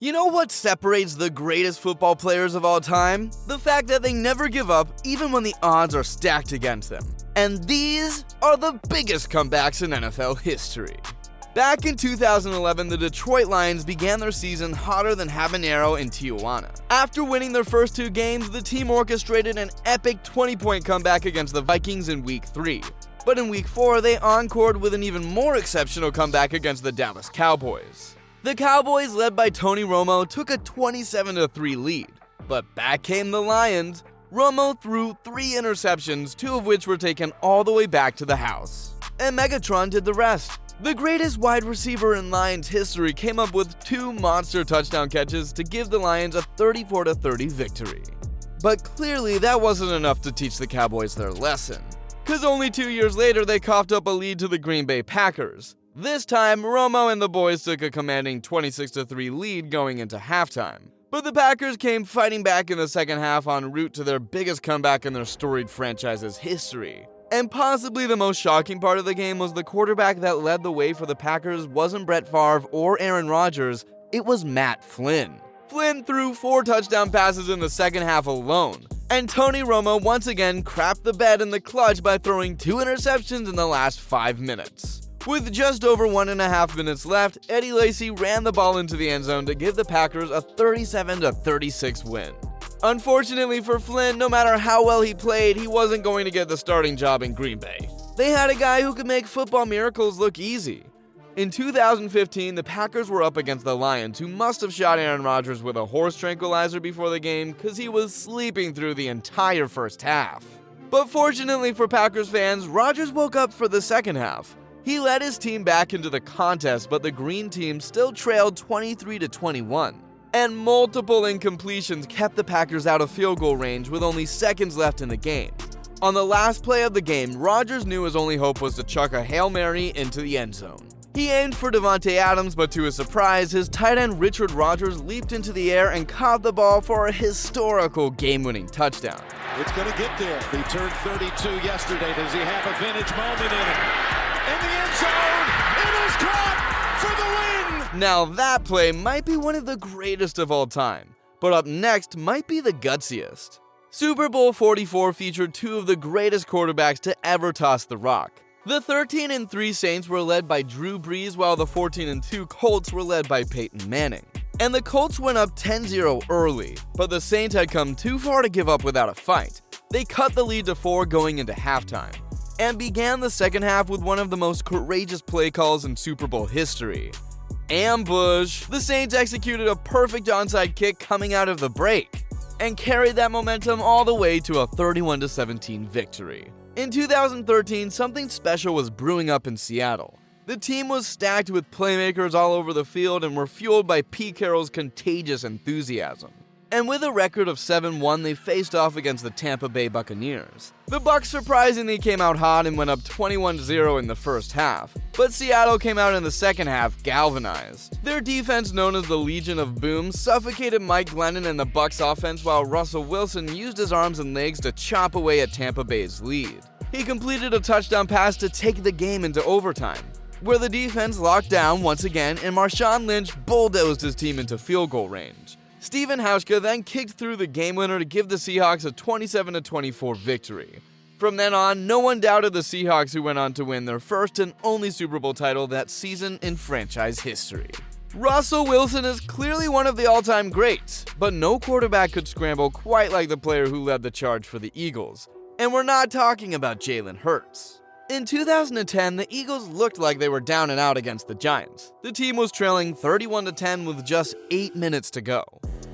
You know what separates the greatest football players of all time? The fact that they never give up even when the odds are stacked against them. And these are the biggest comebacks in NFL history. Back in 2011, the Detroit Lions began their season hotter than habanero in Tijuana. After winning their first two games, the team orchestrated an epic 20-point comeback against the Vikings in Week 3. But in Week 4, they encored with an even more exceptional comeback against the Dallas Cowboys. The Cowboys, led by Tony Romo, took a 27-3 lead. But back came the Lions. Romo threw 3 interceptions, 2 of which were taken all the way back to the house. And Megatron did the rest. The greatest wide receiver in Lions history came up with 2 monster touchdown catches to give the Lions a 34-30 victory. But clearly that wasn't enough to teach the Cowboys their lesson, because only 2 years later they coughed up a lead to the Green Bay Packers. This time, Romo and the boys took a commanding 26-3 lead going into halftime. But the Packers came fighting back in the second half en route to their biggest comeback in their storied franchise's history. And possibly the most shocking part of the game was the quarterback that led the way for the Packers wasn't Brett Favre or Aaron Rodgers, it was Matt Flynn. Flynn threw 4 touchdown passes in the second half alone. And Tony Romo once again crapped the bed in the clutch by throwing 2 interceptions in the last 5 minutes. With just over 1.5 minutes left, Eddie Lacy ran the ball into the end zone to give the Packers a 37-36 win. Unfortunately for Flynn, no matter how well he played, he wasn't going to get the starting job in Green Bay. They had a guy who could make football miracles look easy. In 2015, the Packers were up against the Lions, who must have shot Aaron Rodgers with a horse tranquilizer before the game because he was sleeping through the entire first half. But fortunately for Packers fans, Rodgers woke up for the second half. He led his team back into the contest, but the green team still trailed 23-21. And multiple incompletions kept the Packers out of field goal range with only seconds left in the game. On the last play of the game, Rodgers knew his only hope was to chuck a Hail Mary into the end zone. He aimed for Davante Adams, but to his surprise, his tight end Richard Rodgers leaped into the air and caught the ball for a historical game-winning touchdown. It's going to get there. He turned 32 yesterday. Does he have a vintage moment in it? In the end zone, it is caught for the win! Now that play might be one of the greatest of all time, but up next might be the gutsiest. Super Bowl 44 featured 2 of the greatest quarterbacks to ever toss the rock. The 13-3 Saints were led by Drew Brees, while the 14-2 Colts were led by Peyton Manning. And the Colts went up 10-0 early, but the Saints had come too far to give up without a fight. They cut the lead to 4 going into halftime, and began the second half with one of the most courageous play calls in Super Bowl history. Ambush! The Saints executed a perfect onside kick coming out of the break, and carried that momentum all the way to a 31-17 victory. In 2013, something special was brewing up in Seattle. The team was stacked with playmakers all over the field and were fueled by Pete Carroll's contagious enthusiasm. And with a record of 7-1, they faced off against the Tampa Bay Buccaneers. The Bucs surprisingly came out hot and went up 21-0 in the first half, but Seattle came out in the second half galvanized. Their defense, known as the Legion of Boom, suffocated Mike Glennon and the Bucs offense, while Russell Wilson used his arms and legs to chop away at Tampa Bay's lead. He completed a touchdown pass to take the game into overtime, where the defense locked down once again and Marshawn Lynch bulldozed his team into field goal range. Stephen Hauschka then kicked through the game winner to give the Seahawks a 27-24 victory. From then on, no one doubted the Seahawks, who went on to win their first and only Super Bowl title that season in franchise history. Russell Wilson is clearly one of the all-time greats, but no quarterback could scramble quite like the player who led the charge for the Eagles. And we're not talking about Jalen Hurts. In 2010, the Eagles looked like they were down and out against the Giants. The team was trailing 31-10 with just 8 minutes to go.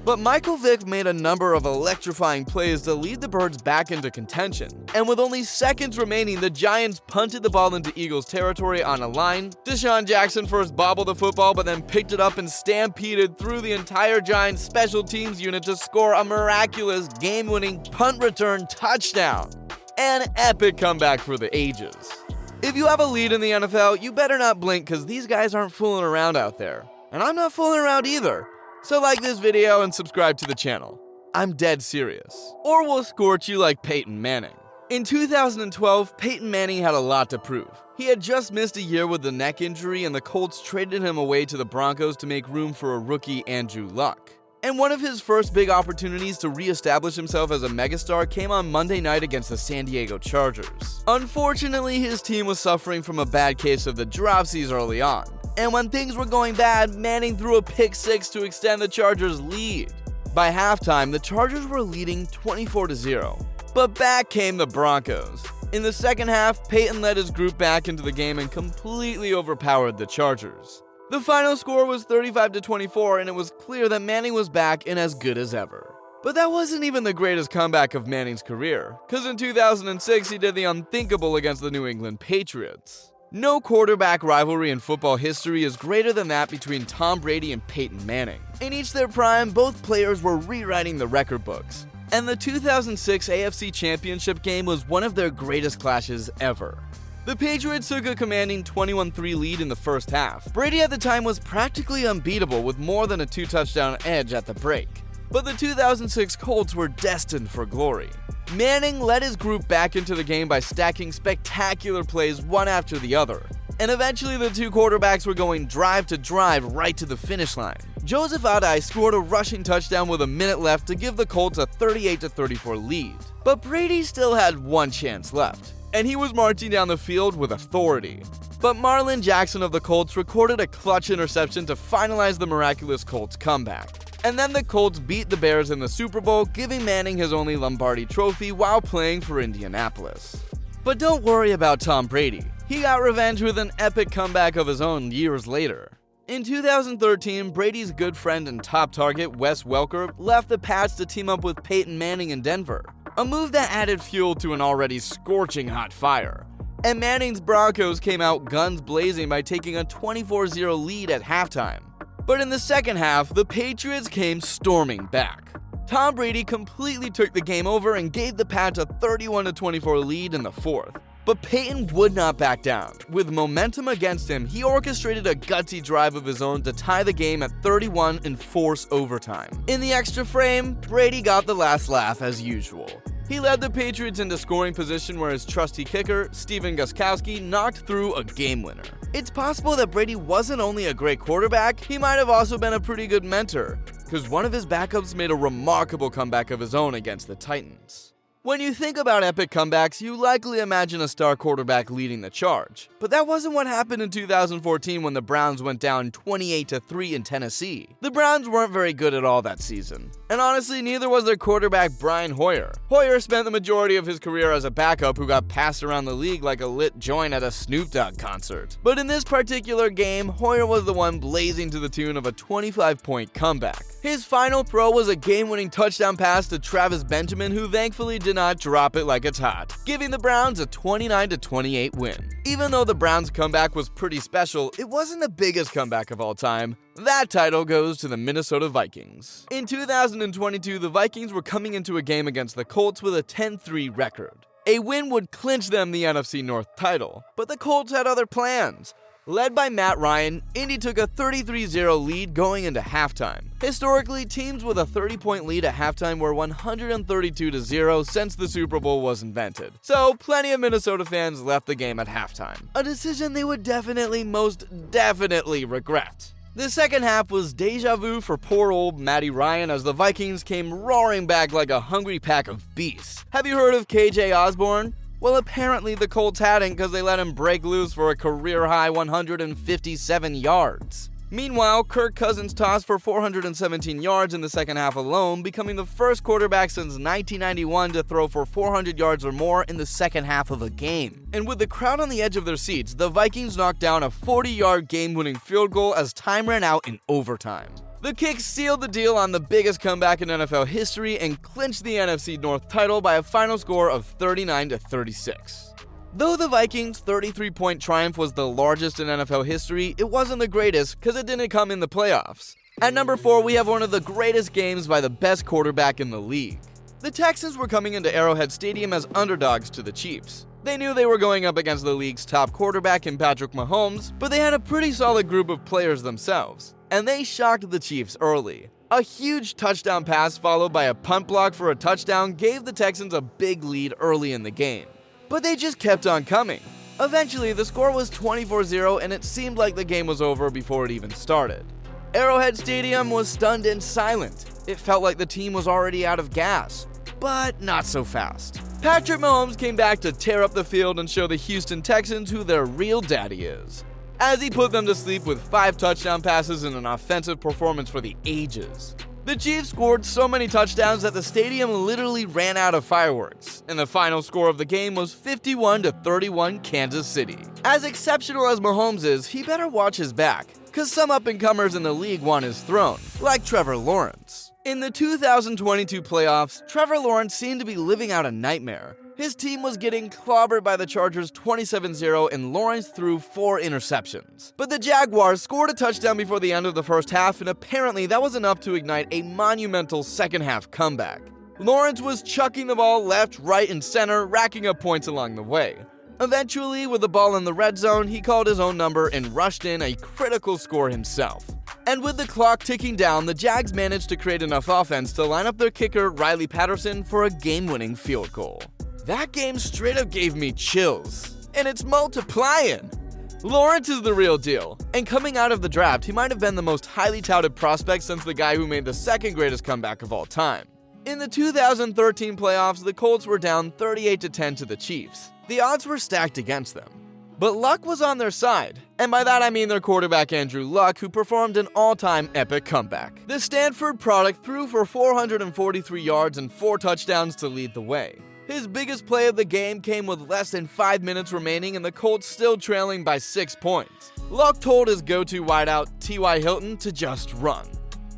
But Michael Vick made a number of electrifying plays to lead the Birds back into contention. And with only seconds remaining, the Giants punted the ball into Eagles territory on a line. Deshaun Jackson first bobbled the football, but then picked it up and stampeded through the entire Giants special teams unit to score a miraculous game-winning punt return touchdown. An epic comeback for the ages. If you have a lead in the NFL, you better not blink, because these guys aren't fooling around out there. And I'm not fooling around either. So like this video and subscribe to the channel. I'm dead serious. Or we'll scorch you like Peyton Manning. In 2012, Peyton Manning had a lot to prove. He had just missed a year with the neck injury, and the Colts traded him away to the Broncos to make room for a rookie Andrew Luck. And one of his first big opportunities to re-establish himself as a megastar came on Monday night against the San Diego Chargers. Unfortunately, his team was suffering from a bad case of the dropsies early on, and when things were going bad, Manning threw a pick-6 to extend the Chargers' lead. By halftime, the Chargers were leading 24-0, but back came the Broncos. In the second half, Peyton led his group back into the game and completely overpowered the Chargers. The final score was 35-24, and it was clear that Manning was back and as good as ever. But that wasn't even the greatest comeback of Manning's career, because in 2006 he did the unthinkable against the New England Patriots. No quarterback rivalry in football history is greater than that between Tom Brady and Peyton Manning. In each their prime, both players were rewriting the record books, and the 2006 AFC Championship game was one of their greatest clashes ever. The Patriots took a commanding 21-3 lead in the first half. Brady at the time was practically unbeatable with more than a 2-touchdown edge at the break. But the 2006 Colts were destined for glory. Manning led his group back into the game by stacking spectacular plays one after the other. And eventually the two quarterbacks were going drive to drive right to the finish line. Joseph Adai scored a rushing touchdown with a minute left to give the Colts a 38-34 lead. But Brady still had one chance left, and he was marching down the field with authority. But Marlon Jackson of the Colts recorded a clutch interception to finalize the miraculous Colts comeback. And then the Colts beat the Bears in the Super Bowl, giving Manning his only Lombardi trophy while playing for Indianapolis. But don't worry about Tom Brady. He got revenge with an epic comeback of his own years later. In 2013, Brady's good friend and top target, Wes Welker, left the Pats to team up with Peyton Manning in Denver, a move that added fuel to an already scorching hot fire. And Manning's Broncos came out guns blazing by taking a 24-0 lead at halftime. But in the second half, the Patriots came storming back. Tom Brady completely took the game over and gave the Pats a 31-24 lead in the fourth. But Peyton would not back down. With momentum against him, he orchestrated a gutsy drive of his own to tie the game at 31 and force overtime. In the extra frame, Brady got the last laugh as usual. He led the Patriots into scoring position where his trusty kicker, Steven Gostkowski, knocked through a game winner. It's possible that Brady wasn't only a great quarterback, he might have also been a pretty good mentor, because one of his backups made a remarkable comeback of his own against the Titans. When you think about epic comebacks, you likely imagine a star quarterback leading the charge. But that wasn't what happened in 2014 when the Browns went down 28-3 in Tennessee. The Browns weren't very good at all that season. And honestly, neither was their quarterback Brian Hoyer. Hoyer spent the majority of his career as a backup who got passed around the league like a lit joint at a Snoop Dogg concert. But in this particular game, Hoyer was the one blazing to the tune of a 25-point comeback. His final throw was a game-winning touchdown pass to Travis Benjamin, who thankfully did not drop it like it's hot, giving the Browns a 29-28 win. Even though the Browns' comeback was pretty special, it wasn't the biggest comeback of all time. That title goes to the Minnesota Vikings. In 2022, the Vikings were coming into a game against the Colts with a 10-3 record. A win would clinch them the NFC North title, but the Colts had other plans. Led by Matt Ryan, Indy took a 33-0 lead going into halftime. Historically, teams with a 30-point lead at halftime were 132-0 since the Super Bowl was invented. So, plenty of Minnesota fans left the game at halftime. A decision they would most definitely regret. The second half was deja vu for poor old Matty Ryan as the Vikings came roaring back like a hungry pack of beasts. Have you heard of KJ Osborne? Well, apparently the Colts hadn't because they let him break loose for a career-high 157 yards. Meanwhile, Kirk Cousins tossed for 417 yards in the second half alone, becoming the first quarterback since 1991 to throw for 400 yards or more in the second half of a game. And with the crowd on the edge of their seats, the Vikings knocked down a 40-yard game-winning field goal as time ran out in overtime. The kick sealed the deal on the biggest comeback in NFL history and clinched the NFC North title by a final score of 39-36. Though the Vikings' 33-point triumph was the largest in NFL history, it wasn't the greatest because it didn't come in the playoffs. At number 4, we have one of the greatest games by the best quarterback in the league. The Texans were coming into Arrowhead Stadium as underdogs to the Chiefs. They knew they were going up against the league's top quarterback in Patrick Mahomes, but they had a pretty solid group of players themselves. And they shocked the Chiefs early. A huge touchdown pass followed by a punt block for a touchdown gave the Texans a big lead early in the game. But they just kept on coming. Eventually, the score was 24-0 and it seemed like the game was over before it even started. Arrowhead Stadium was stunned and silent. It felt like the team was already out of gas, but not so fast. Patrick Mahomes came back to tear up the field and show the Houston Texans who their real daddy is, as he put them to sleep with 5 touchdown passes and an offensive performance for the ages. The Chiefs scored so many touchdowns that the stadium literally ran out of fireworks, and the final score of the game was 51-31 Kansas City. As exceptional as Mahomes is, he better watch his back, cause some up-and-comers in the league want his throne, like Trevor Lawrence. In the 2022 playoffs, Trevor Lawrence seemed to be living out a nightmare. His team was getting clobbered by the Chargers 27-0 and Lawrence threw 4 interceptions. But the Jaguars scored a touchdown before the end of the first half, and apparently that was enough to ignite a monumental second-half comeback. Lawrence was chucking the ball left, right, and center, racking up points along the way. Eventually, with the ball in the red zone, he called his own number and rushed in a critical score himself. And with the clock ticking down, the Jags managed to create enough offense to line up their kicker, Riley Patterson, for a game-winning field goal. That game straight up gave me chills, and it's multiplying. Lawrence is the real deal, and coming out of the draft, he might have been the most highly touted prospect since the guy who made the second greatest comeback of all time. In the 2013 playoffs, the Colts were down 38-10 to the Chiefs. The odds were stacked against them. But luck was on their side, and by that I mean their quarterback Andrew Luck, who performed an all-time epic comeback. The Stanford product threw for 443 yards and 4 touchdowns to lead the way. His biggest play of the game came with less than 5 minutes remaining and the Colts still trailing by 6 points. Luck told his go-to wideout, T.Y. Hilton, to just run.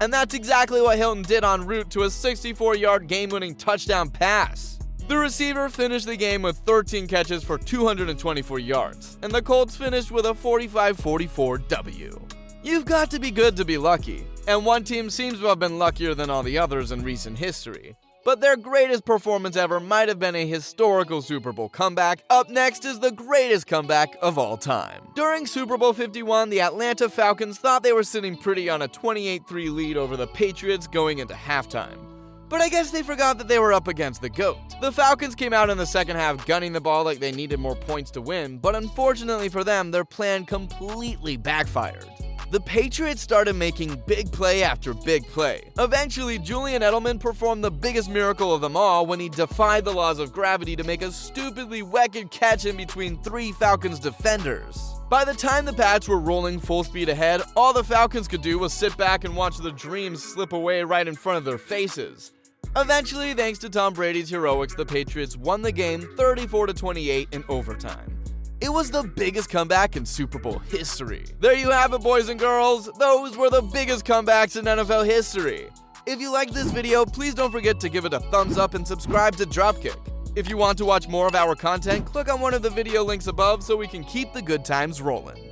And that's exactly what Hilton did en route to a 64-yard game-winning touchdown pass. The receiver finished the game with 13 catches for 224 yards, and the Colts finished with a 45-44 W. You've got to be good to be lucky, and one team seems to have been luckier than all the others in recent history. But their greatest performance ever might have been a historical Super Bowl comeback. Up next is the greatest comeback of all time. During Super Bowl 51, the Atlanta Falcons thought they were sitting pretty on a 28-3 lead over the Patriots going into halftime. But I guess they forgot that they were up against the GOAT. The Falcons came out in the second half gunning the ball like they needed more points to win, but unfortunately for them, their plan completely backfired. The Patriots started making big play after big play. Eventually, Julian Edelman performed the biggest miracle of them all when he defied the laws of gravity to make a stupidly wicked catch in between 3 Falcons defenders. By the time the Pats were rolling full speed ahead, all the Falcons could do was sit back and watch their dreams slip away right in front of their faces. Eventually, thanks to Tom Brady's heroics, the Patriots won the game 34-28 in overtime. It was the biggest comeback in Super Bowl history. There you have it, boys and girls. Those were the biggest comebacks in NFL history. If you liked this video, please don't forget to give it a thumbs up and subscribe to DropKick. If you want to watch more of our content, click on one of the video links above so we can keep the good times rolling.